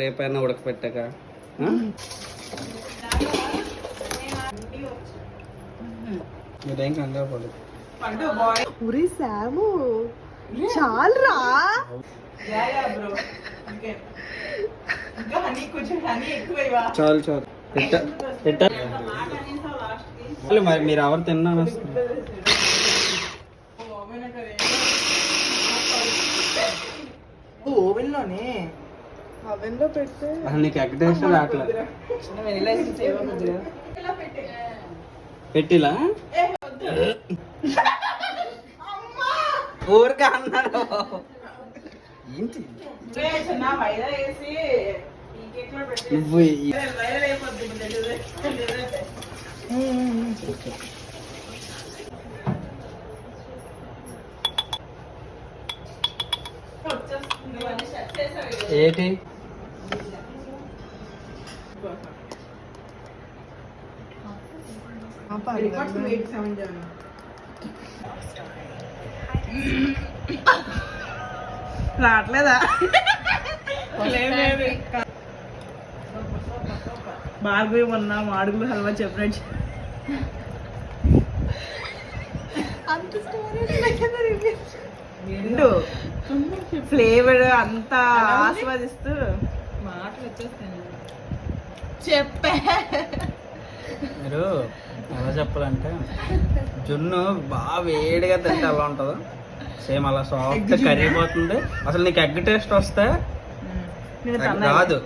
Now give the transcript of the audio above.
రేపైనా ఉడకపెట్టాక మీరేం కంగారు పడదు. ఉరి సాము చాలరా. చాలు చాలు మరి మీరు ఎవరు తిన్నాను ఓవెన్ లోనే ఓవెన్ లో పెడితే నీకు ఎగ్ టేస్ట్ రావట్లేదు. పెట్టిలా ఊరికే అన్నారు ఏంటి నువ్వు ఏంటి రావట్లేదా? భార్గవి మొన్న మాడుగులు హల్వా చెప్పినట్టు ఫ్లేవర్ అంతా ఆస్వాదిస్తూ మాటలు వచ్చేస్తాయి. చెప్పా మీరు ఎలా చెప్పాలంటే జున్ను బాగా వేడిగా తింటే ఎలా ఉంటుందో సేమ్ అలా సాఫ్ట్ కరిగిపోతుంది. అసలు నీకు ఎగ్ టేస్ట్ వస్తే రాదు.